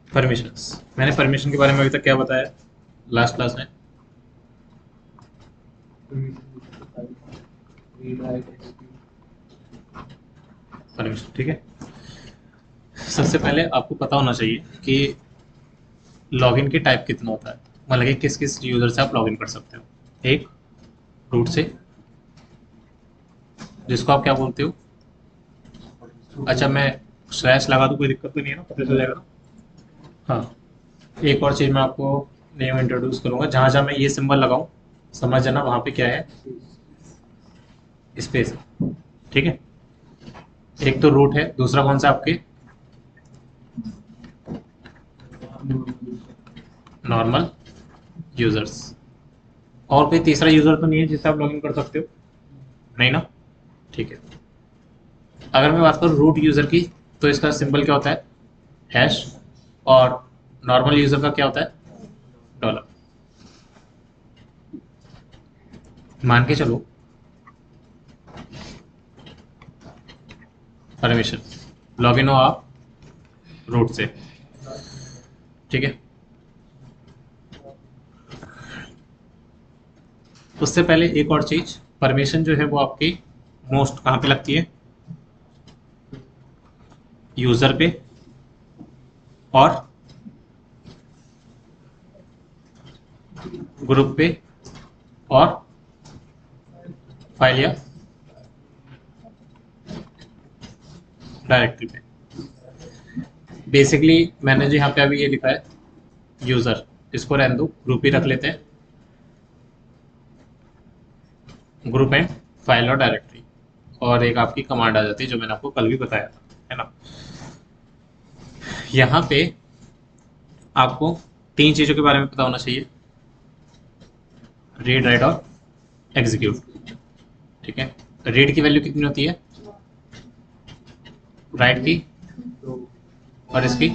Permissions, मैंने permission के बारे में अभी तक क्या बताया लास्ट क्लास में? परमिशन, ठीक है। सबसे पहले आपको पता होना चाहिए कि लॉगिन की टाइप कितना होता है, मतलब कि किस किस यूजर से आप लॉगिन कर सकते हो। एक, रूट से, जिसको आप क्या बोलते हो? अच्छा, मैं स्लैश लगा दूं, कोई दिक्कत तो नहीं है ना, पता चल जाएगा ना? हाँ। एक और चीज़ मैं आपको न्यू इंट्रोड्यूस करूंगा, जहां जहां मैं ये सिंबल लगाऊं समझ जाना वहां पे क्या है, स्पेस, ठीक है। एक तो रूट है, दूसरा कौन सा आपके? Normal users. और कोई तीसरा यूजर तो नहीं है जिससे आप लॉगिन कर सकते हो? नहीं ना, ठीक है। अगर मैं बात करूँ रूट यूजर की, तो इसका सिंबल क्या होता है? हैश। और नॉर्मल यूजर का क्या होता है? डॉलर। मान के चलो परमिशन, लॉगिन हो आप रूट से, ठीक है। उससे पहले एक और चीज, परमिशन जो है वो आपकी मोस्ट कहाँ पे लगती है? यूजर पे और ग्रुप पे और फाइल या डायरेक्टरी पे। बेसिकली मैंने जो यहाँ पे अभी ये लिखा है यूजर, इसको रहने दो, ग्रुप ही रख लेते हैं। ग्रुप एंड फाइल और डायरेक्टरी, और एक आपकी कमांड आ जाती है जो मैंने आपको कल भी बताया था, है ना। यहाँ पे आपको तीन चीजों के बारे में पता होना चाहिए, रीड, राइट और एग्जीक्यूट, ठीक है। रीड की वैल्यू कितनी होती है? राइट की और इसकी?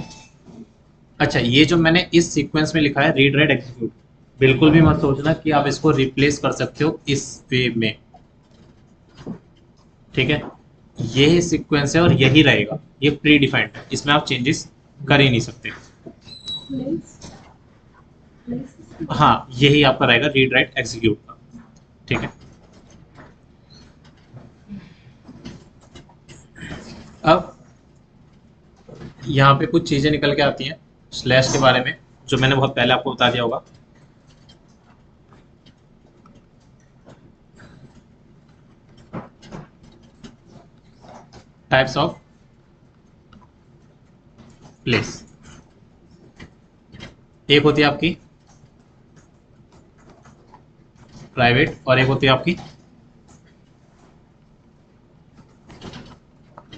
अच्छा, ये जो मैंने इस सीक्वेंस में लिखा है रीड, राइट, एग्जीक्यूट, बिल्कुल भी मत सोचना कि आप इसको रिप्लेस कर सकते हो इस वे में, ठीक है। यही सीक्वेंस है और यही रहेगा, ये प्री डिफाइंड है, इसमें आप चेंजेस कर ही नहीं सकते। हाँ, यही आपका रहेगा रीड, राइट, एग्जीक्यूट का, ठीक है। अब यहाँ पे कुछ चीजें निकल के आती हैं स्लैश के बारे में, जो मैंने बहुत पहले आपको बता दिया होगा। टाइप्स ऑफ प्लेस, एक होती है आपकी प्राइवेट और एक होती है आपकी,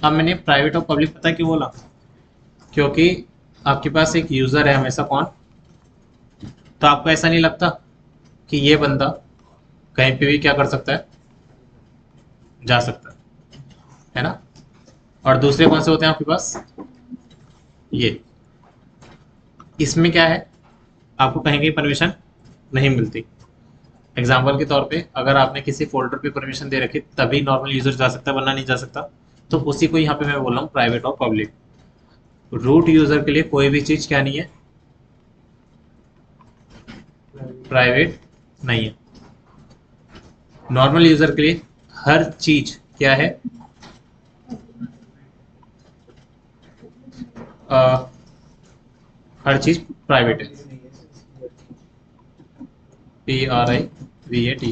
अब मैंने प्राइवेट और पब्लिक पता है क्यों बोला? क्योंकि आपके पास एक यूजर है हमेशा, कौन? तो आपको ऐसा नहीं लगता कि ये बंदा कहीं पे भी क्या कर सकता है, जा सकता है ना। और दूसरे कौन से होते हैं आपके पास? ये, इसमें क्या है, आपको कहीं कहीं परमिशन नहीं मिलती। एग्जाम्पल के तौर पे अगर आपने किसी फोल्डर पे परमिशन दे रखी तभी नॉर्मल यूजर जा सकता है, वरना नहीं जा सकता। तो उसी को यहाँ पे मैं बोल रहा हूँ प्राइवेट और पब्लिक। रूट यूजर के लिए कोई भी चीज क्या नहीं है, प्राइवेट नहीं है। नॉर्मल यूजर के लिए हर चीज क्या है, आ, हर चीज प्राइवेट है। PRIVAT,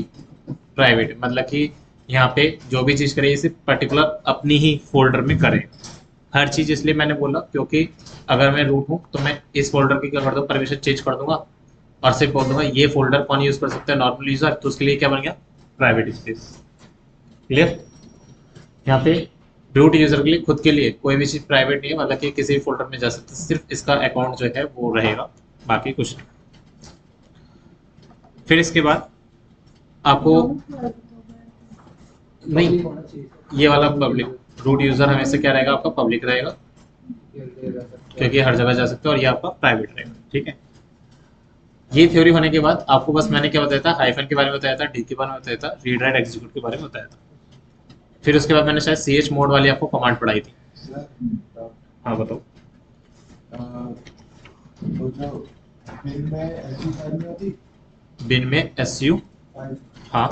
प्राइवेट, मतलब कि यहाँ पे जो भी चीज करे सिर्फ पर्टिकुलर अपनी ही फोल्डर में करे। हर चीज इसलिए मैंने बोला क्योंकि अगर मैं रूट हूँ तो मैं इस फोल्डर की क्या कर दूंगा, परमिशन चेंज कर दूंगा और सिर्फ बोल दूंगा ये फोल्डर कौन यूज कर सकता है, नॉर्मल यूजर, तो उसके लिए क्या बन गया, प्राइवेट स्पेस। क्लियर? यहाँ पे रूट यूजर के लिए खुद के लिए कोई भी चीज प्राइवेट नहीं है, मतलब कि किसी भी फोल्डर में जा सकते हैं, सिर्फ इसका अकाउंट जो है वो रहेगा, बाकी कुछ नहीं। फिर इसके बाद आपको नहीं, ये वाला पब्लिक, रूट यूजर हमेशा क्या रहेगा आपका, पब्लिक रहेगा, क्योंकि हर जगह जा सकते हो, और ये आपका प्राइवेट रहेगा, ठीक है। ये थ्योरी होने के बाद आपको बस मैंने क्या बताया था, हाइफन के बारे में बताया था, डी के बारे में बताया था, रीड, राइट, एग्जीक्यूट के बारे में बताया था। फिर उसके बाद मैंने शायद सी एच मोड वाली आपको कमांड पढ़ाई थी। हाँ बताओ। तो जो बिन में ऐसी फाइल नहीं होती बिन में SU, फाइल, हाँ,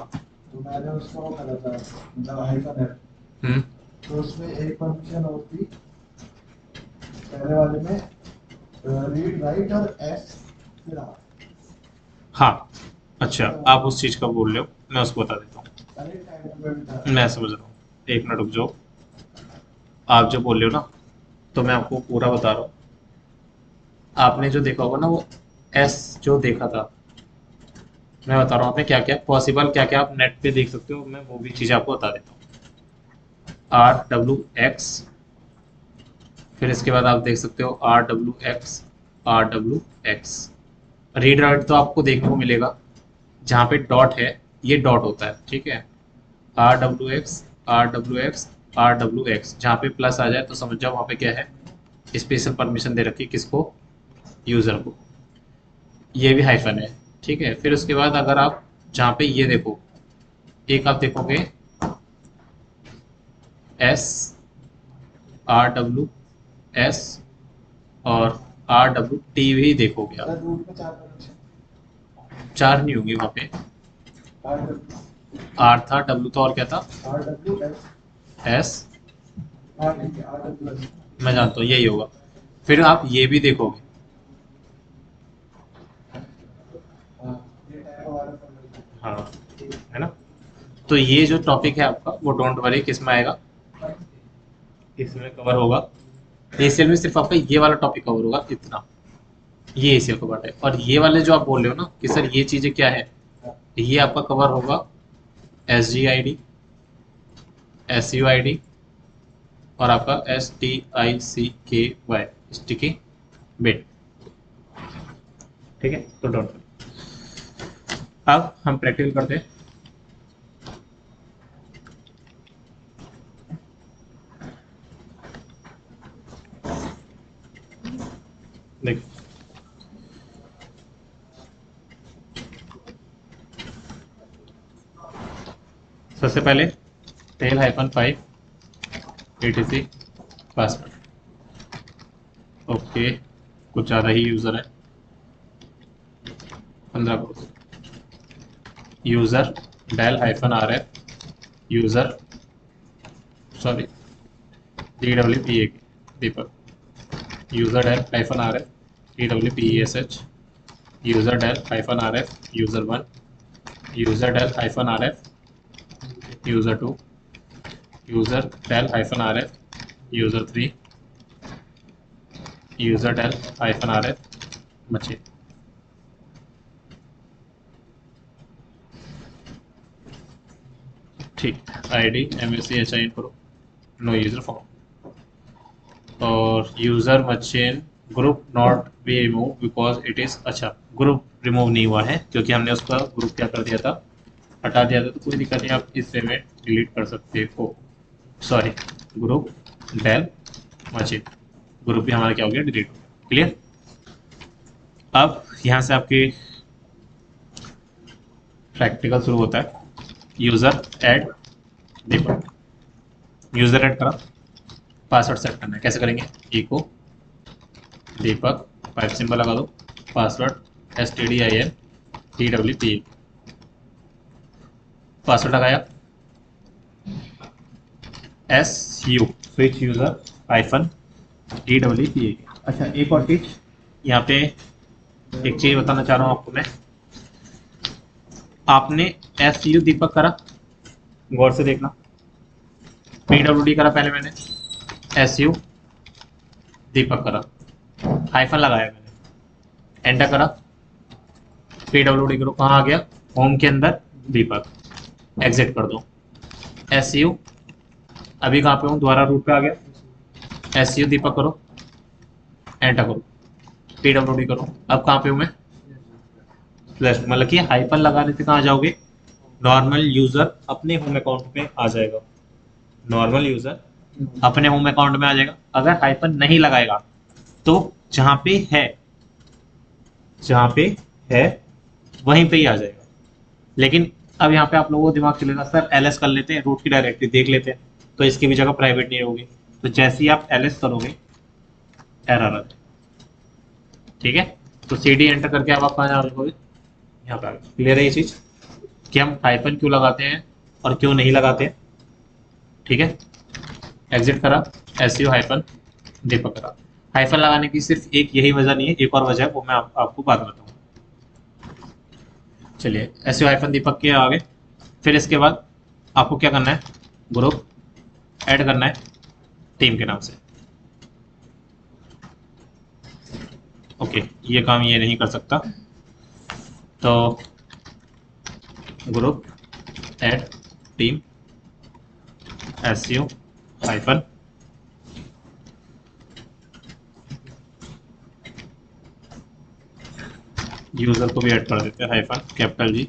तो मैंने उसको वो करा था, मतलब हाइफन है, हम्म, तो उसमें एक परमिशन होती पहले वाले में, रीड राइट और एस फिर आर। हाँ, अच्छा आप उस चीज़ का बोल रहे हो, मैं उसको बता देता हूँ। पहले टाइम में भी था। मैं समझ रहा हूँ, एक मिनट रुक जाओ। आप जो बोल रहे हो ना, तो मैं आपको पूरा बता रहा हूँ। आपने जो देखा होगा ना वो एस जो देखा था, मैं बता रहा हूँ आपने क्या क्या पॉसिबल, क्या क्या आप नेट पे देख सकते हो, मैं वो भी चीज़ आपको बता देता हूँ। RWX, फिर इसके बाद आप देख सकते हो RWX, RWX। रीड राइट तो आपको देखने को मिलेगा, जहाँ पे डॉट है ये डॉट होता है, ठीक है। RWX, RWX, RWX, जहाँ पे प्लस आ जाए तो समझ जाओ वहाँ पे क्या है, स्पेशल परमिशन दे रखी है, किसको, यूज़र को। ये भी हाइफन है, ठीक है। फिर उसके बाद अगर आप जहाँ पे ये देखो, एक आप देखोगे SRWS और RWT भी देखोगे आप। सर रूट में 4 परमिशन, चार नहीं होंगे वहाँ पे, आर डब्ल्यू, R था, W था, और क्या था, आर डब्ल्यू एस, S। हाँ ठीक है, आर डब्ल्यू एस। मैं जानता हूँ यही होगा। फिर आप ये भी देखोगे, हाँ, ये टाइप वाला परमिशन। हाँ, है ना। तो ये जो टॉपिक है आपका वो डोंट वरी किस में आएगा, इसमें कवर होगा। ACL में सिर्फ आपका ये वाला टॉपिक कवर होगा, इतना, ये ACL का पार्ट है। और ये वाले जो आप बोल रहे हो ना कि सर ये चीज़ें क्या है, ये आपका कवर होगा SGID, SUID और आपका STICKY, स्टिकी बिट, ठीक है। तो डोंट वरी, अब हम प्रैक्टिकल करते हैं। देखो, सबसे पहले टेल -5 etc पासवर्ड। ओके, कुछ ज़्यादा ही यूज़र है, 15 user del -RF user, sorry, DWPA Deepak, user del -RF DWPESH, user del -RF user 1, user del -RF user 2, user del -RF user 3, user del -RF बचे। ठीक, ID MACHIN करो, no user form, और user machine group not be remove because it is, अच्छा group remove नहीं हुआ है क्योंकि हमने उसका ग्रुप क्या कर दिया था, हटा दिया था। तो कोई दिक्कत नहीं, आप इस पेमेंट डिलीट कर सकते हो, sorry, group del machine, group भी हमारा क्या हो गया, डिलीट हो गया, क्लियर। अब यहाँ से आपकी प्रैक्टिकल शुरू होता है। यूज़र ऐड दीपक, यूज़र ऐड करा, पासवर्ड सेट करना है, कैसे करेंगे, इको दीपक, 5 सिंबल लगा दो, पासवर्ड STDIN TWP, पासवर्ड लगाया, SU स्विच यूज़र -TWPA। अच्छा एक और चीज़ यहाँ पे, एक चीज़ बताना चाह रहा हूँ आपको मैं, आपने SU दीपक करा, गौर से देखना, PWD करा पहले मैंने, SU दीपक करा, हाइफन लगाया मैंने, एंटर करा, PWD करो, कहाँ आ गया, होम के अंदर दीपक, एग्जिट कर दो, SU, अभी कहाँ पे हूँ, दोबारा रूट पे आ गया, SU दीपक करो, एंटर करो, PWD करो, अब कहाँ पे हूँ मैं, प्लस, मतलब कि हाइफन लगाने से कहाँ जाओगे, नॉर्मल यूजर अपने होम अकाउंट में आ जाएगा, नॉर्मल यूजर अपने होम अकाउंट में आ जाएगा। अगर हाइफन नहीं लगाएगा तो जहाँ पे है, जहाँ पे है वहीं पे ही आ जाएगा। लेकिन अब यहाँ पे आप लोगों को दिमाग चलेगा, सर LS कर लेते हैं, रूट की डायरेक्टरी देख लेते हैं, तो इसकी भी जगह प्राइवेट नहीं होगी। तो जैसे ही आप LS करोगे एरर आ जाएगा, ठीक है, तो सी डी एंटर करके अब आप कहाँ जाओगे, यहाँ पे आ गए। क्लियर है ये चीज़ कि हम हाइफन क्यों लगाते हैं और क्यों नहीं लगाते हैं। ठीक है, एग्जिट करा, एस यू हाइफन दीपक करा। हाइफन लगाने की सिर्फ एक यही वजह नहीं है, एक और वजह है, वो मैं आपको बाद में बताऊंगा। चलिए, एस यू हाइफन दीपक के आगे, फिर इसके बाद आपको क्या करना है, ग्रुप ऐड करना है टीम के नाम से। ओके, ये काम ये नहीं कर सकता, तो group add team S U hyphen user को भी ऐड कर देते हैं, हाइफन कैपिटल जी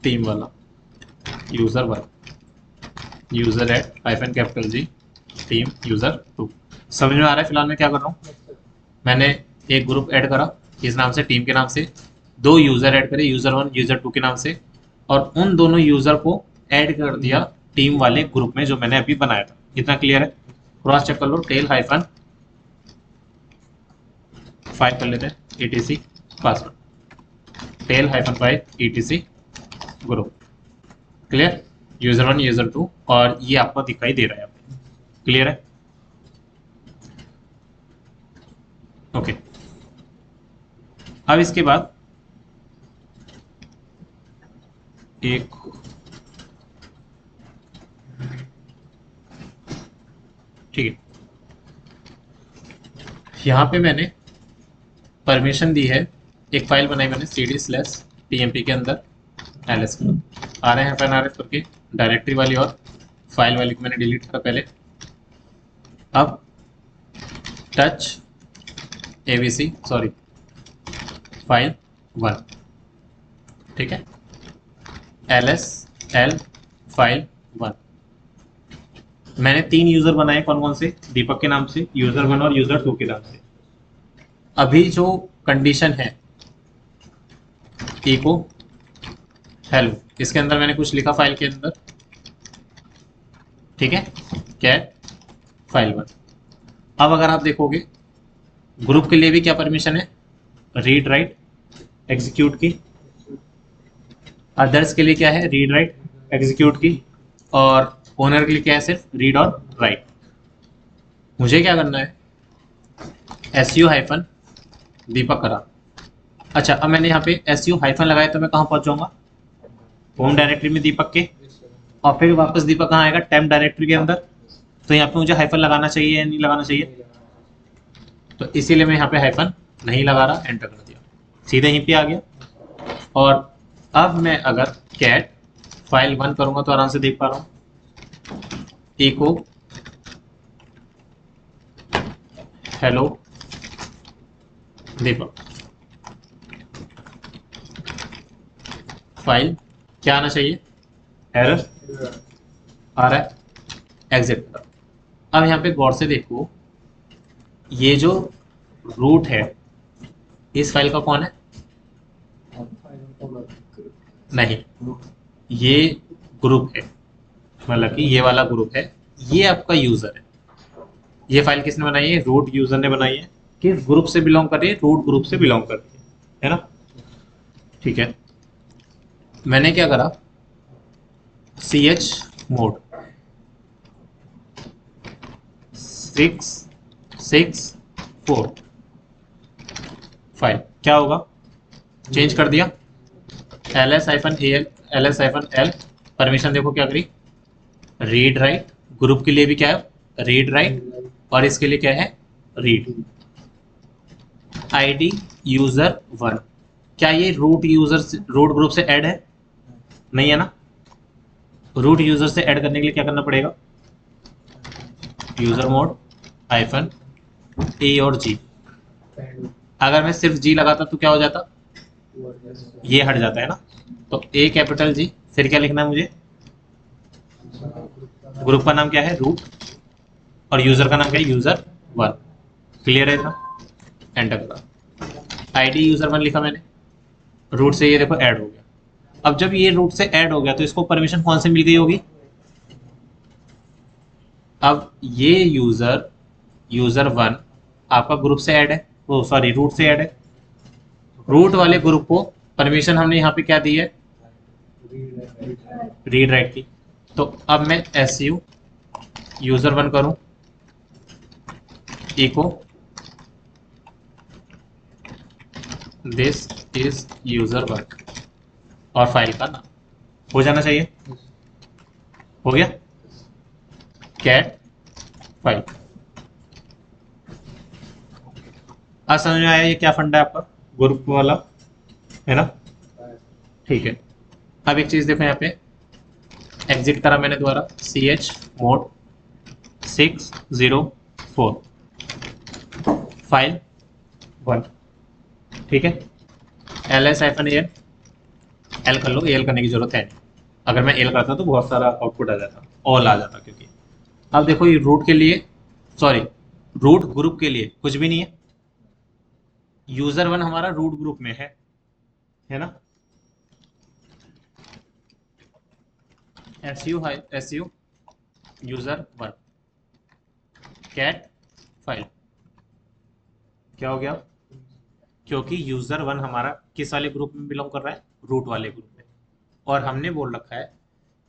टीम वाला user 1, user add hyphen capital जी टीम यूज़र 2। समझ में आ रहा है फिलहाल मैं क्या कर रहा हूँ। मैंने एक ग्रुप ऐड करा इस नाम से, टीम के नाम से, 2 यूज़र ऐड करे, यूज़र 1 यूज़र 2 के नाम से, और उन दोनों यूज़र को ऐड कर दिया टीम वाले ग्रुप में जो मैंने अभी बनाया था। इतना क्लियर है। क्रॉस चेक कर लो, टेल हाइफन फाइव कर लेते हैं etc password, tail hyphen 5 etc group. Clear, user 1 user 2, और ये आपको दिखाई दे रहा है। क्लियर है, ओके। अब इसके बाद एक ठीक है, यहाँ पे मैंने परमिशन दी है, एक फाइल बनाई मैंने cd/tmp के अंदर ls आ रहे हैं FNRF करके डायरेक्टरी वाली, और फाइल वाली को मैंने डिलीट करा पहले। अब टच abc सॉरी फाइल 1, ठीक है, ls फाइल 1। मैंने 3 यूज़र बनाए, कौन कौन से, दीपक के नाम से, यूज़र 1 और यूज़र 2 के नाम से। अभी जो कंडीशन है इको हेलो, इसके अंदर मैंने कुछ लिखा फाइल के अंदर, ठीक है, कैट फाइल 1। अब अगर आप देखोगे ग्रुप के लिए भी क्या परमिशन है, रीड राइट एग्जीक्यूट की, अदर्स के लिए क्या है, रीड राइट एग्जीक्यूट की, और ओनर के लिए क्या है, सिर्फ रीड और राइट। मुझे क्या करना है, एस यू हाइफन दीपक करा। अच्छा, अब मैंने यहाँ पे एस यू हाइफन लगाया तो मैं कहाँ पहुँच जाऊँगा, होम डायरेक्टरी में दीपक के, और फिर वापस दीपक कहाँ आएगा, टेम्प डायरेक्टरी के अंदर। तो यहाँ पे मुझे हाइफन लगाना चाहिए या नहीं लगाना चाहिए, तो इसीलिए मैं यहाँ पे हाइफन नहीं लगा रहा, एंटर कर दिया, सीधे यहीं पे आ गया। और अब मैं अगर कैट फाइल 1 करूँगा तो आराम से देख पा रहा हूँ, इको हेलो दीपक, फाइल क्या आना चाहिए, एरर आ रहा है, एग्जिट करो। अब यहाँ पे गौर से देखो, ये जो रूट है इस फाइल का कौन है, नहीं, ये ग्रुप है, मतलब कि ये वाला ग्रुप है, ये आपका यूजर है। ये फाइल किसने बनाई है, रूट यूजर ने बनाई है। किस ग्रुप से बिलोंग कर रही है, रूट ग्रुप से बिलोंग कर रही है ना। ठीक है, मैंने क्या करा, chmod 664 फाइल क्या होगा, चेंज कर दिया, ls-l परमिशन देखो क्या करी, रीड राइट, ग्रुप के लिए भी क्या है, रीड राइट, और इसके लिए क्या है, रीड। आईडी यूजर 1, क्या ये रूट यूजर रूट ग्रुप से ऐड है, नहीं है ना। रूट यूजर से ऐड करने के लिए क्या करना पड़ेगा, यूजर मोड हाइफन ए और जी। अगर मैं सिर्फ जी लगाता तो क्या हो जाता, ये हट जाता है ना। तो ए कैपिटल जी, फिर क्या लिखना है मुझे, ग्रुप का नाम क्या है, रूट, और यूजर का नाम क्या है, यूजर 1। क्लियर है इतना, एंटर करा, आईडी यूजर 1 लिखा मैंने, रूट से ये देखो ऐड हो गया। अब जब ये रूट से ऐड हो गया तो इसको परमिशन कौन से मिल गई होगी, अब ये यूजर 1 आपका ग्रुप से ऐड है, वो सॉरी रूट से ऐड है, रूट वाले ग्रुप को परमिशन हमने यहाँ पे क्या दी है, रीड राइट की। तो अब मैं su यूजर 1 करूं, इको दिस इज यूजर 1 और फाइल का नाम हो जाना चाहिए। हो गया, कैट फाइल। आज समझ में आया ये क्या फंडा है आपका ग्रुप वाला, है ना? ठीक है। अब एक चीज देखो यहाँ पे, एग्जिट करा मैंने दोबारा, सी एच मोड 604 फाइल 1, ठीक है। L S F N L, L कर लो, एल करने की जरूरत है नहीं। अगर मैं एल करता तो बहुत सारा आउटपुट आ जाता, ऑल आ जाता, क्योंकि अब देखो ये रूट के लिए, सॉरी रूट ग्रुप के लिए कुछ भी नहीं है। यूजर 1 हमारा रूट ग्रुप में है ना? S U user 1 cat file, क्या हो गया? क्योंकि यूजर 1 हमारा किस वाले ग्रुप में बिलोंग कर रहा है, रूट वाले ग्रुप में। और हमने बोल रखा है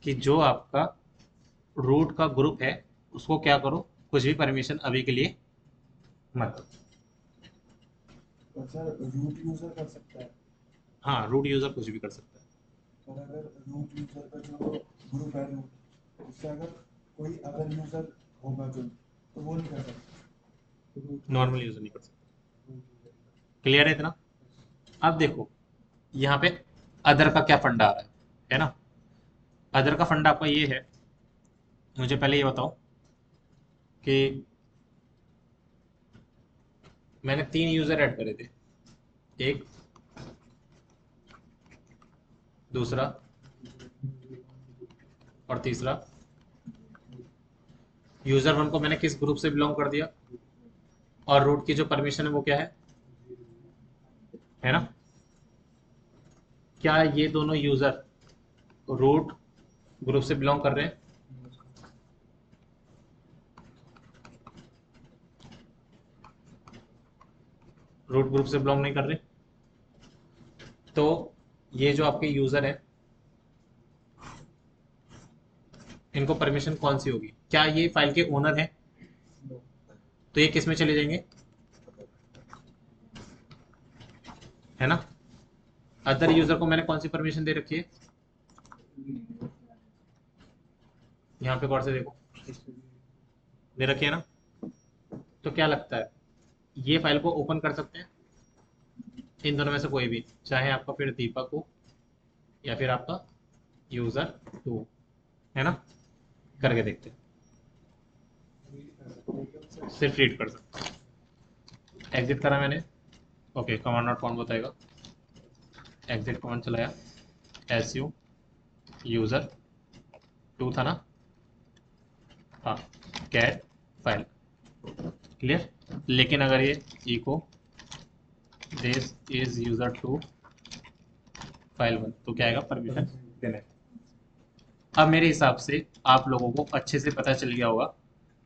कि जो आपका रूट का ग्रुप है उसको क्या करो, कुछ भी परमिशन अभी के लिए मत दो। तो सर रूट यूजर कर सकता है। हाँ, रूट यूजर कुछ भी कर सकता है। और अगर रूट यूजर का जो ग्रुप है रूट, उससे अगर कोई अदर यूजर होगा जो, तो वो नहीं कर सकता। नॉर्मल यूजर नहीं कर सकता। क्लियर है इतना? अब देखो यहाँ पे अदर का क्या फंडा आ रहा है ना? अदर का फंडा आपका ये है, मुझे पहले ये बताओ कि मैंने 3 यूजर ऐड करे थे, एक, दूसरा और तीसरा। यूजर 1 को मैंने किस ग्रुप से बिलोंग कर दिया, और रूट की जो परमिशन है वो क्या है ना? क्या ये दोनों यूजर रूट ग्रुप से बिलोंग कर रहे हैं? रूट ग्रुप से बिलोंग नहीं कर रहे। तो ये जो आपके यूजर है, इनको परमिशन कौन सी होगी? क्या ये फाइल के ओनर हैं? तो ये किस में चले जाएंगे, है ना? अदर यूजर को मैंने कौन सी परमिशन दे रखी है, यहाँ पे गौर से देखो, दे रखी है ना? तो क्या लगता है, ये फाइल को ओपन कर सकते हैं इन दोनों में से कोई भी, चाहे आपका फिर दीपक हो या फिर आपका यूजर 2, है ना? करके देखते हैं। सिर्फ रीड कर सकते हैं। एग्जिट करा मैंने, ओके, कमांड नॉट फाउंड बताएगा। एग्जिट कमांड चलाया, एस यू यूजर 2 था ना? हाँ, कैट फाइल, क्लियर। लेकिन अगर ये echo this is user 2 file 1, तो क्या आएगा, परमिशन देने। अब मेरे हिसाब से आप लोगों को अच्छे से पता चल गया होगा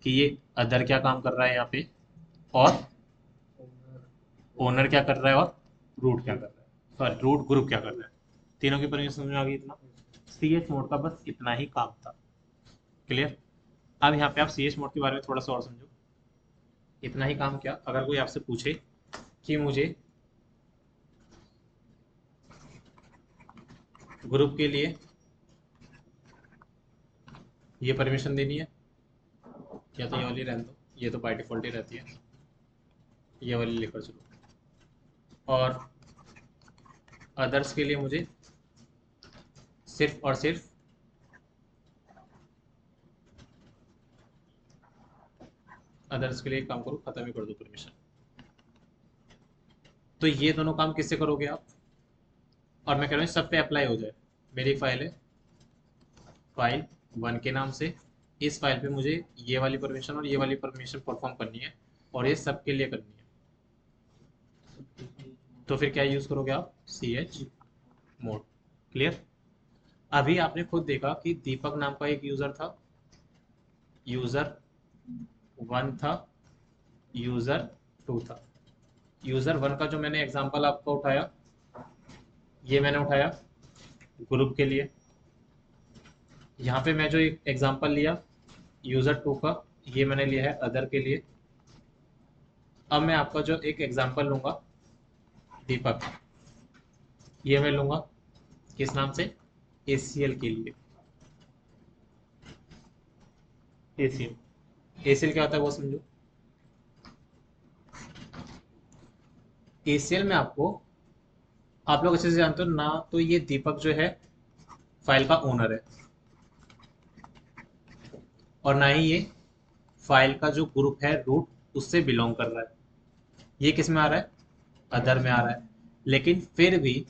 कि ये अदर क्या काम कर रहा है यहाँ पे, और ओनर क्या कर रहा है, और रूट क्या कर रहा है, सॉरी रूट ग्रुप क्या कर रहा है। तीनों की परमिशन समझ में आ गई इतना? सी एच मोड का बस इतना ही काम था, क्लियर। अब यहाँ पे आप सी एच मोड के बारे में थोड़ा सा और समझो। इतना ही काम क्या, अगर कोई आपसे पूछे कि मुझे ग्रुप के लिए ये परमिशन देनी है, या तो ये वाली रहने दो, ये तो बाय डिफॉल्ट ही रहती है, ये वाली लेकर चलो। और अदर्स के लिए मुझे सिर्फ और सिर्फ अदर्स के लिए काम करो, खत्म ही कर दो परमिशन। तो ये दोनों काम किससे करोगे आप? और मैं कह रहा हूँ सब पे अप्लाई हो जाए। मेरी फाइल है फाइल 1 के नाम से, इस फाइल पे मुझे ये वाली परमिशन और ये वाली परमिशन परफॉर्म करनी है, और ये सबके लिए करनी है। तो फिर क्या यूज़ करोगे आप, सी एच मोड, क्लियर। अभी आपने खुद देखा कि दीपक नाम का एक यूज़र था, यूज़र 1 था, यूज़र 2 था। यूज़र 1 का जो मैंने एग्जांपल आपको उठाया, ये मैंने उठाया ग्रुप के लिए। यहाँ पे मैं जो एक एग्जांपल लिया यूजर 2 का, ये मैंने लिया है अदर के लिए। अब मैं आपका जो एक एग्जांपल लूंगा दीपक, ये मैं लूंगा किस नाम से, ACL के लिए। ACL क्या होता है वो समझो। ACL में आपको, आप लोग अच्छे से जानते हो ना, तो ये दीपक जो है फाइल का ओनर है, और ना ही ये फाइल का जो ग्रुप है रूट उससे बिलोंग कर रहा है। ये किस में आ रहा है, अदर में आ रहा है। लेकिन फिर भी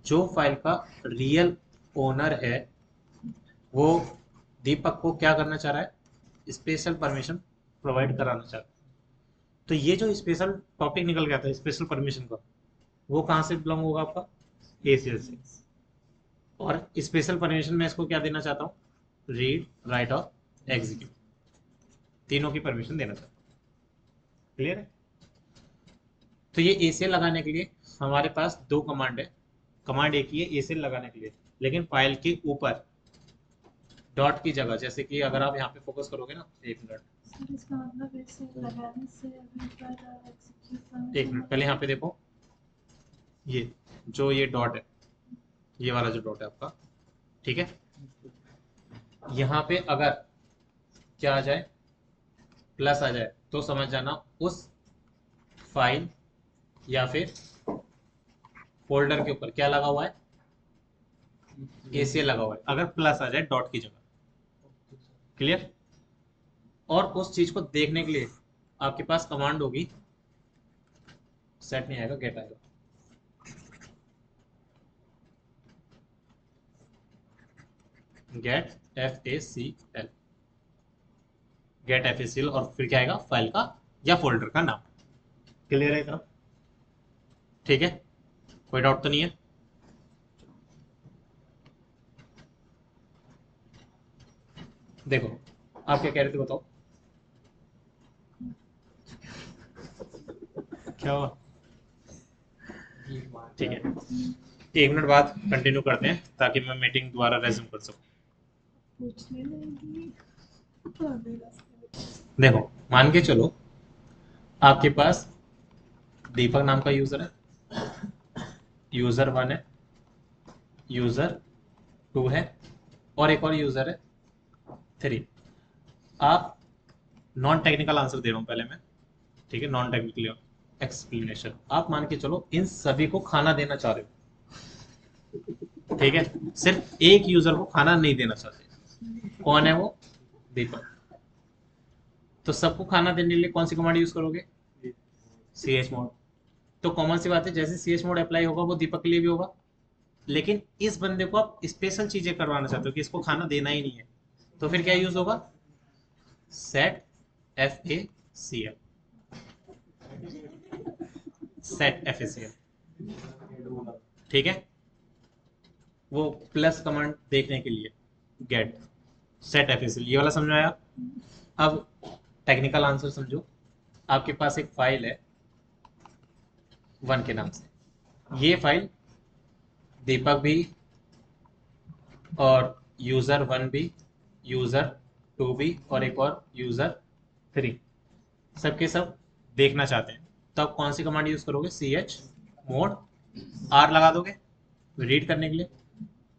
जो फाइल का रियल ओनर है वो दीपक को क्या करना चाह रहा है, स्पेशल परमिशन प्रोवाइड कराना चाह रहा है। तो ये जो स्पेशल टॉपिक निकल गया था स्पेशल परमिशन का, वो कहाँ से बिलोंग होगा आपका, ACL से। और स्पेशल परमिशन में इसको क्या देना चाहता हूँ, रीड राइट और एग्जीक्यूट, तीनों की परमिशन देना चाहता हूँ। क्लियर है। तो ये ACL लगाने के लिए हमारे पास दो कमांड है। कमांड एक ही है ACL लगाने के लिए, लेकिन फाइल के ऊपर डॉट की जगह, जैसे कि अगर आप यहाँ पे फोकस करोगे ना, एक मिनट, सर इसका मतलब ऐसे लगाने से अभी पर एग्जीक्यूट एक मिनट पहले यहाँ पे देखो, ये जो ये डॉट है, ये वाला जो डॉट है आपका, ठीक है, यहाँ पे अगर क्या आ जाए, प्लस आ जाए, तो समझ जाना उस फाइल या फिर फोल्डर के ऊपर क्या लगा हुआ है, ACL लगा हुआ है, अगर प्लस आ जाए डॉट की जगह। क्लियर। और उस चीज को देखने के लिए आपके पास कमांड होगी, सेट नहीं आएगा, गेट आएगा। गेट FACL, गेट FACL, और फिर क्या आएगा, फाइल का या फोल्डर का नाम। क्लियर है इतना, ठीक है, कोई डाउट तो नहीं है। देखो आप क्या कह रहे थे बताओ, क्या हुआ, ठीक है, 1 मिनट बाद कंटिन्यू करते हैं ताकि मैं मीटिंग दोबारा रेज्यूम कर सकूं। पूछने लगी तो अभी रास्ते में देखो मान के चलो आपके पास दीपक नाम का यूजर है, यूजर 1 है, यूजर 2 है, और एक और यूजर है 3। आप नॉन टेक्निकल आंसर दे रहा हूं पहले मैं, ठीक है, नॉन टेक्निकल एक्सप्लेनेशन। आप मान के चलो इन सभी को खाना देना चाह रहे हो, ठीक है, सिर्फ एक यूजर को खाना नहीं देना चाहते। कौन है वो, दीपक। तो सबको खाना देने के लिए कौन सी कमांड यूज करोगे, chmod। तो कॉमन सी बात है, जैसे chmod अप्लाई होगा वो दीपक के लिए भी होगा। लेकिन इस बंदे को आप स्पेशल चीजें करवाना चाहते हो कि इसको खाना देना ही नहीं है, तो फिर क्या यूज होगा, सेट FACL, सेट FACL, ठीक है। वो प्लस कमांड देखने के लिए गेट सेट FACL, ये वाला समझ में आया। अब टेक्निकल आंसर समझो, आपके पास एक फाइल है 1 के नाम से, ये फाइल दीपक भी और यूजर 1 भी, यूजर 2 भी, और एक और यूजर 3, सबके सब देखना चाहते हैं। तो आप कौन सी कमांड यूज करोगे, chmod R लगा दोगे रीड करने के लिए।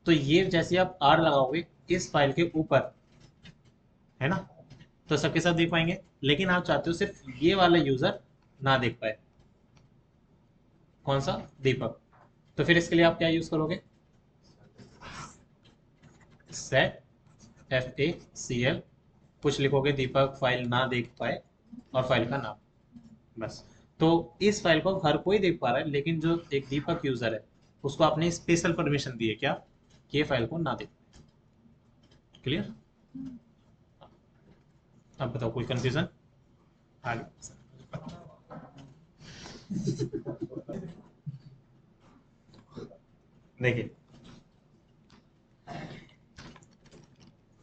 तो ये जैसे आप R लगाओगे इस फाइल के ऊपर, है ना, तो सबके साथ देख पाएंगे। लेकिन आप चाहते हो सिर्फ ये वाला यूजर ना देख पाए, कौन सा, दीपक। तो फिर इसके लिए आप क्या यूज करोगे, सेट FACL, कुछ लिखोगे दीपक फाइल ना देख पाए और फाइल का नाम, बस। तो इस फाइल को हर कोई देख पा रहा है, लेकिन जो एक दीपक यूजर है उसको आपने स्पेशल परमिशन दी है, क्या, कि ये फाइल को ना देख। क्लियर। अब बताओ कोई कंफ्यूजन आगे। देखिए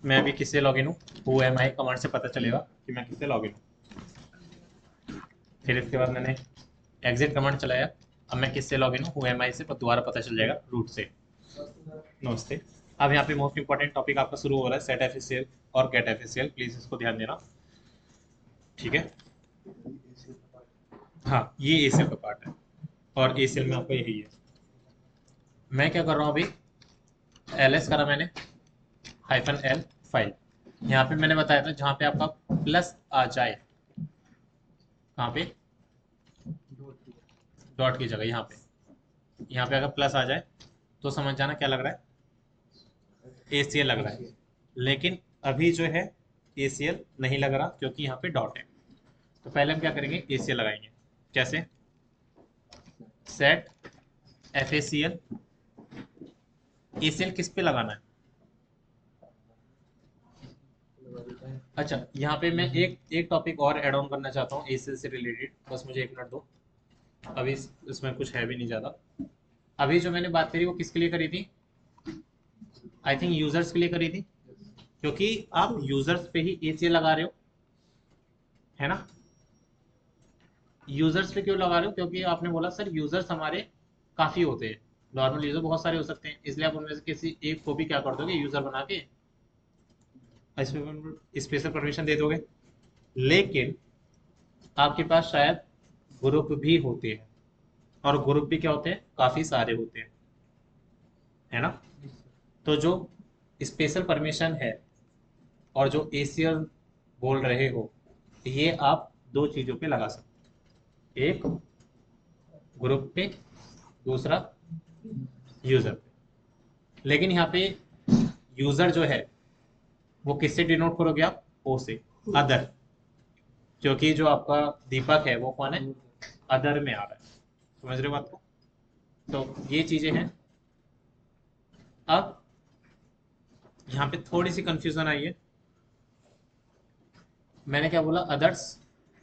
मैं अभी किससे लॉगिन हूँ, हु एम आई कमांड से पता चलेगा कि मैं किससे लॉगिन हूँ। फिर इसके बाद मैंने एग्जिट कमांड चलाया, अब मैं किससे लॉगिन हूँ, हुएमआई से, पर दोबारा पता चल जाएगा रूट से। नमस्ते। अब यहाँ पे मोस्ट इंपॉर्टेंट टॉपिक आपका शुरू हो रहा है, सेट एफएससीएल और गेट एफएससीएल, प्लीज इसको ध्यान देना, ठीक है। हाँ, ये एसीएल का पार्ट है और एसीएल में आपका यही है। मैं क्या कर रहा हूँ अभी, एलएस करा मैंने, हाइफन एल फाइल। यहाँ पे मैंने बताया था जहाँ पे आपका प्लस आ जाए, कहाँ पे, डॉट की जगह यहाँ पे अगर प्लस आ जाए तो समझ जाना क्या लग रहा है, एसीएल लग रहा है। लेकिन अभी जो है एसीएल नहीं लग रहा क्योंकि यहाँ पे डॉट है। तो पहले हम क्या करेंगे, एसीएल लगाएंगे। कैसे, सेट एफएसीएल, एसीएल किस पे लगाना है। अच्छा, यहाँ पे मैं एक टॉपिक और ऐड ऑन करना चाहता हूँ एसीएल से रिलेटेड, बस मुझे 1 मिनट दो। अभी इसमें कुछ है भी नहीं ज़्यादा। अभी जो मैंने बात करी वो किसके लिए करी थी, आई थिंक यूजर्स के लिए करी थी, क्योंकि आप यूजर्स पे ही एसीएल लगा रहे हो, है ना। यूजर्स पे क्यों लगा रहे हो, क्योंकि आपने बोला सर यूजर्स हमारे काफ़ी होते हैं, नॉर्मल यूजर बहुत सारे हो सकते हैं, इसलिए आप उनमें से किसी एक को भी क्या कर दोगे, यूजर बना के स्पेशल परमिशन दे दोगे। लेकिन आपके पास शायद ग्रुप भी होते हैं, और ग्रुप भी क्या होते हैं, काफ़ी सारे होते हैं, है ना। तो जो स्पेशल परमिशन है और जो एसीएल बोल रहे हो, ये आप दो चीज़ों पे लगा सकते हो, एक ग्रुप पे, दूसरा यूज़र पे। लेकिन यहाँ पे यूज़र जो है वो किससे डिनोट करोगे आप, ओ से, अदर, क्योंकि जो आपका दीपक है वो कौन है, अदर में आ रहा है, समझ रहे हो बात को। तो ये चीज़ें हैं। अब यहाँ पे थोड़ी सी कंफ्यूजन आई है, मैंने क्या बोला, अदर्स,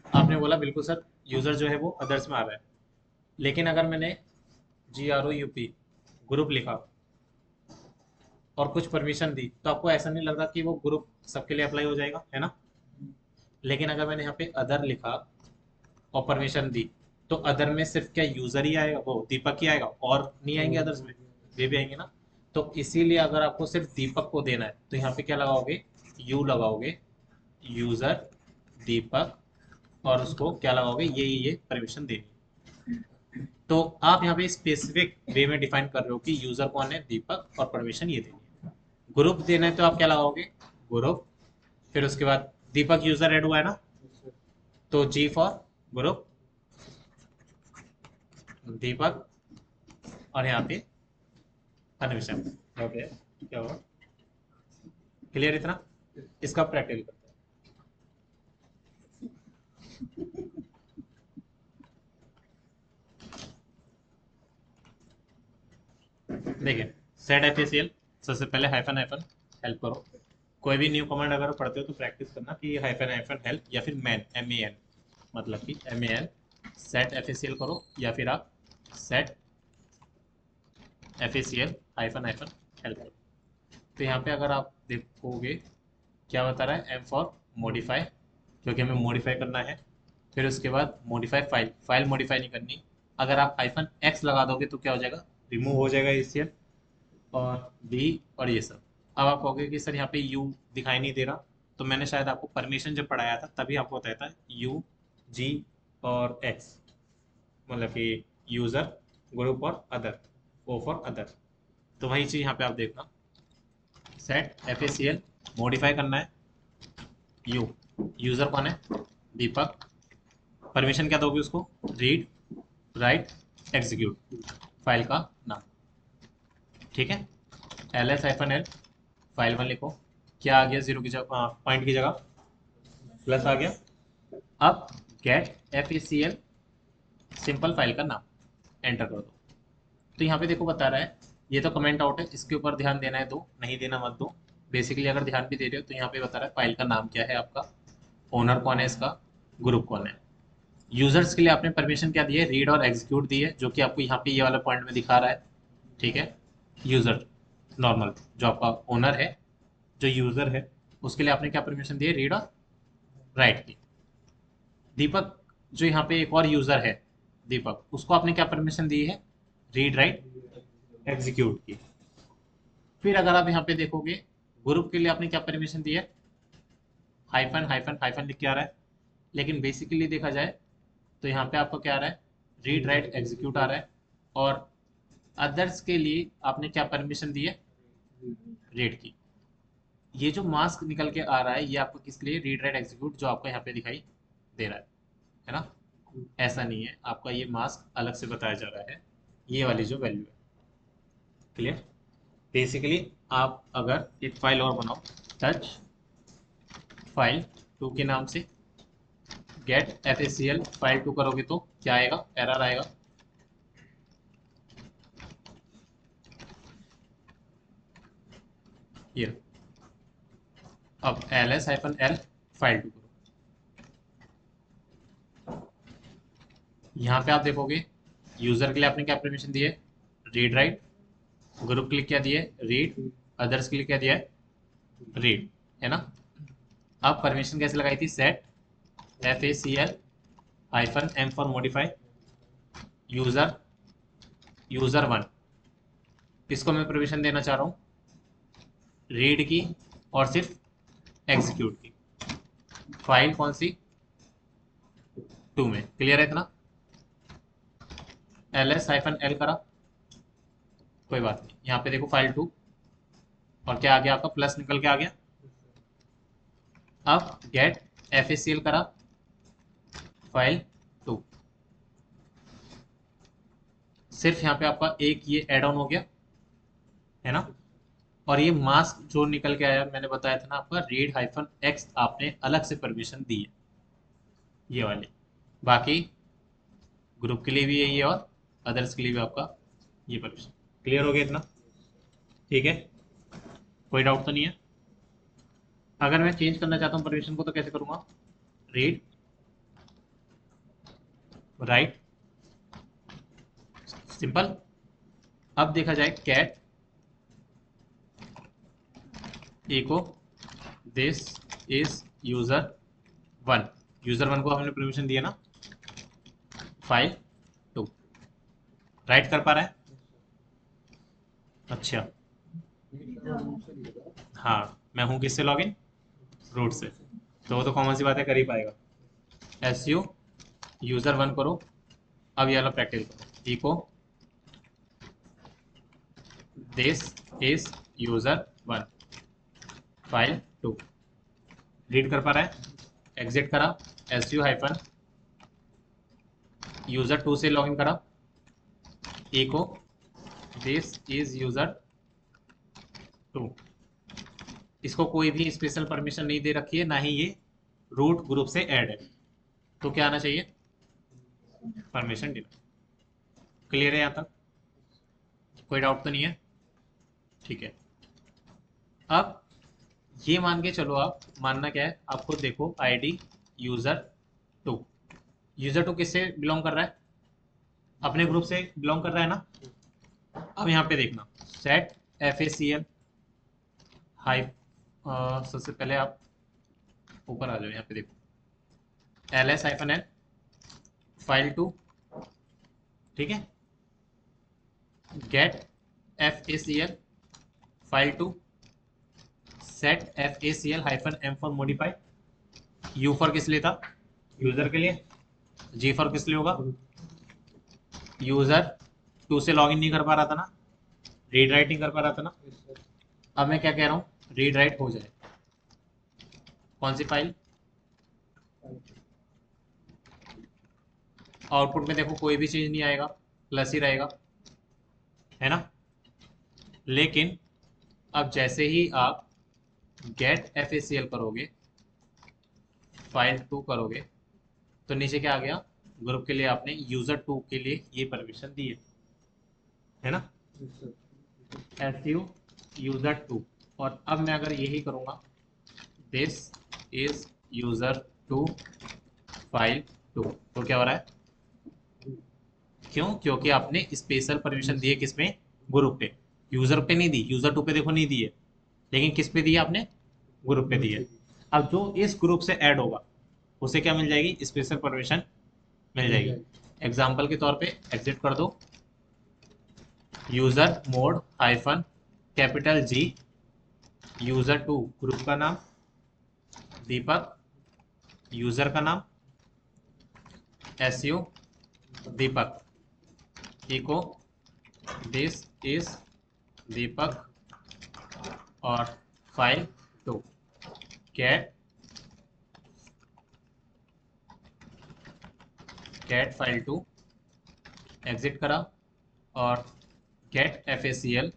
आपने बोला बिल्कुल सर यूज़र जो है वो अदर्स में आ रहा है, लेकिन अगर मैंने GROUP ग्रुप लिखा और कुछ परमिशन दी तो आपको ऐसा नहीं लग रहा कि वो ग्रुप सबके लिए अप्लाई हो जाएगा, है ना। लेकिन अगर मैंने यहाँ पे अदर लिखा और परमिशन दी तो अदर में सिर्फ क्या यूज़र ही आएगा, वो दीपक ही आएगा, और नहीं आएंगे अदर्स में, वे भी आएंगे ना। तो इसीलिए अगर आपको सिर्फ दीपक को देना है तो यहाँ पे क्या लगाओगे, यू लगाओगे, यूज़र दीपक, और उसको क्या लगाओगे, ये परमिशन देनी। तो आप यहाँ पे स्पेसिफिक वे में डिफाइन कर रहे हो कि यूजर कौन है, दीपक, और परमिशन ये देनी है। ग्रुप देना है तो आप क्या लगाओगे, ग्रुप, फिर उसके बाद दीपक यूजर ऐड हुआ है ना, तो जी फॉर ग्रुप दीपक, और यहाँ पे परमिशन। ओके, क्या हुआ, क्लियर इतना, इसका प्रैक्टिकल करते हैं। देखिए, सेट एफएसीएल, सबसे पहले हाइफन हाइफन हेल्प करो। कोई भी न्यू कमांड अगर पढ़ते हो तो प्रैक्टिस करना कि हाइफन हाइफन हेल्प या फिर मैन, MEN, मतलब कि MEN सेट एफएसीएल करो, या फिर आप सेट एफएसीएल हाइफन हाइफन हेल्प करो। तो यहाँ पे अगर आप देखोगे क्या बता रहा है, M फॉर मॉडिफाई, क्योंकि हमें मॉडिफाई करना है। फिर उसके बाद मॉडिफाई फाइल, फाइल मॉडिफाई नहीं करनी। अगर आप हाइफन X लगा दोगे तो क्या हो जाएगा, रिमूव हो जाएगा ACL और B और ये सब। अब आप कहोगे कि सर यहाँ पे U दिखाई नहीं दे रहा, तो मैंने शायद आपको परमिशन जब पढ़ाया था तभी आपको बताया था U, G और X, मतलब कि यूज़र, ग्रुप और अदर, O फॉर अदर। तो वही चीज़ यहाँ पे आप देखना, सेट एफएसीएल मॉडिफाई करना है, यू, यूज़र कौन है, दीपक, परमिशन क्या दोगे उसको, रीड राइट एग्जीक्यूट, फाइल का नाम, ठीक है। LS-L फाइल 1 लिखो, क्या आ गया, जीरो की जगह, पॉइंट की जगह प्लस आ गया। अब गेट FACL सिंपल फाइल का नाम, एंटर कर दो। तो यहाँ पे देखो बता रहा है, ये तो कमेंट आउट है, इसके ऊपर ध्यान देना है दो, नहीं देना मत दो। बेसिकली अगर ध्यान भी दे रहे हो तो यहाँ पे बता रहा है फाइल का नाम क्या है आपका, ओनर कौन है इसका, ग्रुप कौन है। यूजर्स के लिए आपने परमिशन क्या दी है, रीड और एग्जीक्यूट दी है, जो कि आपको यहाँ पे ये वाला पॉइंट में दिखा रहा है, ठीक है। यूजर नॉर्मल जो आपका ओनर है, जो यूजर है उसके लिए आपने क्या परमिशन दी है, रीड और राइट की। दीपक जो यहाँ पे एक और यूजर है, दीपक, उसको आपने क्या परमिशन दी है, रीड राइट एग्जीक्यूट की। फिर अगर आप यहाँ पे देखोगे ग्रुप के लिए आपने क्या परमिशन दी है, हाइफन हाइफन हाइफन लिख के आ रहा है, लेकिन बेसिकली देखा जाए तो यहाँ पे आपको क्या आ रहा है, रीड राइट एग्जीक्यूट आ रहा है। और अदर्स के लिए आपने क्या परमिशन दी है, रीड की। ये जो मास्क निकल के आ रहा है ये आपको किसके लिए, रीड राइट एग्जीक्यूट, जो आपको यहाँ पे दिखाई दे रहा है ना। ऐसा नहीं है, आपका ये मास्क अलग से बताया जा रहा है, ये वाली जो वैल्यू है। क्लियर। बेसिकली आप अगर एक फाइल और बनाओ, टच फाइल 2 के नाम से, गेट FACL फाइल 2 करोगे तो क्या आएगा, एरर आएगा। ये अब ls-l फाइल 2 करो। यहाँ पे आप देखोगे यूजर के लिए आपने क्या परमिशन दी है, रीड राइट, ग्रुप के लिए क्या दिया है, रीड, अदर्स के लिए क्या दिया है, रीड, है ना। अब परमिशन कैसे लगाई थी, set FACL -m for modify user, user 1, इसको मैं परमिशन देना चाह रहा हूँ रीड की और सिर्फ एग्जीक्यूट की। फाइल कौन सी, 2 में। क्लियर है इतना। ls-l करा, कोई बात नहीं, यहाँ पे देखो फाइल 2 और क्या आ गया आपका, प्लस निकल के आ गया। अब गेट FACL करा, फाइल 2, सिर्फ यहाँ पे आपका एक ये एड ऑन हो गया, है ना। और ये मास्क जो निकल के आया, मैंने बताया था ना आपका, रीड -x आपने अलग से परमिशन दी है, ये वाली। बाकी ग्रुप के लिए भी यही है और अदर्स के लिए भी आपका ये परमिशन। क्लियर हो गया इतना, ठीक है, कोई डाउट तो नहीं है। अगर मैं चेंज करना चाहता हूँ परमिशन को तो कैसे करूँगा, रीड राइट, सिंपल। अब देखा जाए cat echo this is user 1, user 1 को हमने परमिशन दिया ना, फाइल 2 राइट कर पा रहा है। अच्छा, हाँ मैं हूँ किससे लॉगिन, रूट से, तो वो तो कॉमन सी बात है, कर ही पाएगा। SU यूजर 1 करो, अब ये वाला प्रैक्टिस करो, echo this is user 1 file 2, read कर पा रहा है, एग्जिट करा, SU हाइफन यूजर 2 से लॉगिन करा, इको दिस इज यूजर 2, इसको कोई भी स्पेशल परमिशन नहीं दे रखी है, ना ही ये रूट ग्रुप से ऐड है, तो क्या आना चाहिए, परमिशन डिनाई। क्लियर है यहाँ तक, कोई डाउट तो नहीं है, ठीक है। अब ये मान के चलो, आप मानना क्या है, आप खुद देखो, ID यूजर 2, यूजर 2 किससे बिलोंग कर रहा है, अपने ग्रुप से बिलोंग कर रहा है ना। अब यहाँ पे देखना, सेट FACL हाइप, सबसे पहले आप ऊपर आ जाओ, यहाँ पे देखो ls-l फाइल 2, ठीक है, get FACL file 2, set FACL -m for modify, U for किस लिए था, यूजर के लिए, G फॉर किस लिए होगा, यूजर 2 से लॉगिन नहीं कर पा रहा था ना, रीड राइट नहीं कर पा रहा था ना। अब मैं क्या कह रहा हूँ, रीड राइट हो जाए, कौन सी फाइल, आउटपुट में देखो कोई भी चीज नहीं आएगा, प्लस ही रहेगा, है ना। लेकिन अब जैसे ही आप गेट FACL करोगे, फाइल 2 करोगे, तो नीचे क्या आ गया, ग्रुप के लिए आपने यूजर 2 के लिए ये परमिशन दी है ना, SU यूजर 2। और अब मैं अगर यही करूँगा, दिस इज यूजर 2 फाइल 2, तो क्या हो रहा है, क्यों, क्योंकि आपने स्पेशल परमिशन दी है किसमें, ग्रुप पे, यूजर पे नहीं दी, यूजर 2 पे देखो नहीं दी है, लेकिन किस पे दी है आपने, ग्रुप पे दी है। अब जो इस ग्रुप से ऐड होगा उसे क्या मिल जाएगी, स्पेशल परमिशन मिल जाएगी। एग्जाम्पल के तौर पे एग्जिट कर दो, user mod hyphen capital G, user two group का नाम दीपक, यूजर का नाम SU Deepak, echo this is Deepak, और file two cat file two, exit करा, और गेट FACL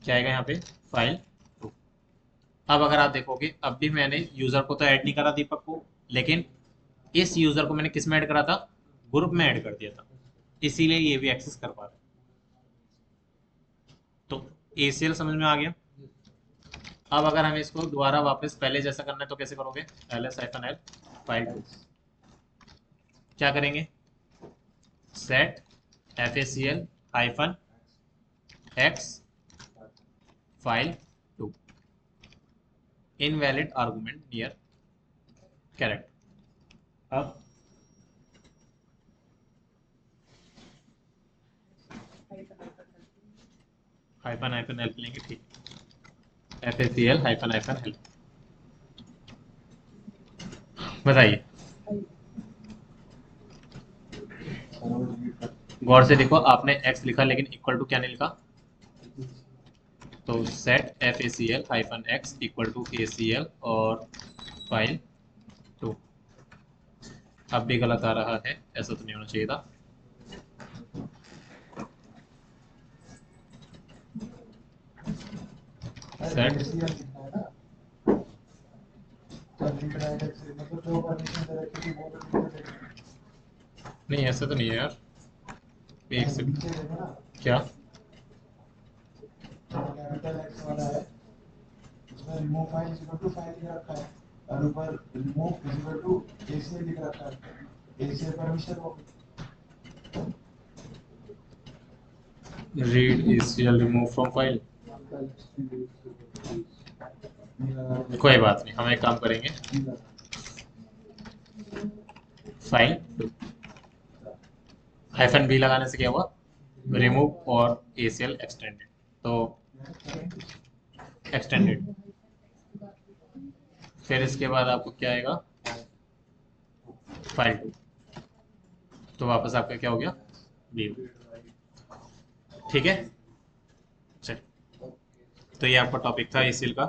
क्या आएगा यहाँ पे, फाइल टू। अब अगर आप देखोगे अब भी मैंने यूजर को तो ऐड नहीं करा दीपक को, लेकिन इस यूजर को मैंने किस में ऐड करा था, ग्रुप में ऐड कर दिया था, इसीलिए ये भी एक्सेस कर पा रहा है। तो ACL समझ में आ गया। अब अगर हमें इसको दोबारा वापस पहले जैसा करना है तो कैसे करोगे, ls-l फाइल टू, क्या करेंगे, set FACL hyphen x file two, invalid argument near character. अब हाइफन हेल्प लेंगे, ठीक, FACL हाइफन हेल्प। बताइए, गौर से देखो, आपने x लिखा लेकिन इक्वल टू क्या नहीं लिखा, तो set FACL hyphen x equal to ACL और फाइल टू। अब भी गलत आ रहा है, ऐसा तो नहीं होना चाहिए था। सेट मतलब जो परमिशन दे रखी थी वो तो नीचे देखना। नहीं, ऐसा तो नहीं है यार, एक से नीचे देखो ना, क्या, कैपिटल एक्स वाला है, उसमें remove file equal to file लिख रखा है, और ऊपर रिमूव इक्वल टू ACL लिख रखा है, ACL परमिशन हो read ACL remove from file. कोई बात नहीं, हम एक काम करेंगे, फाइल टू हाइफन बी लगाने से क्या हुआ, रिमूव और ACL एक्सटेंडेड, तो एक्सटेंडेड। फिर इसके बाद आपको क्या आएगा, फाइल टू, तो वापस आपका क्या हो गया, बी। ठीक है, चलिए, तो ये आपका टॉपिक था ACL का।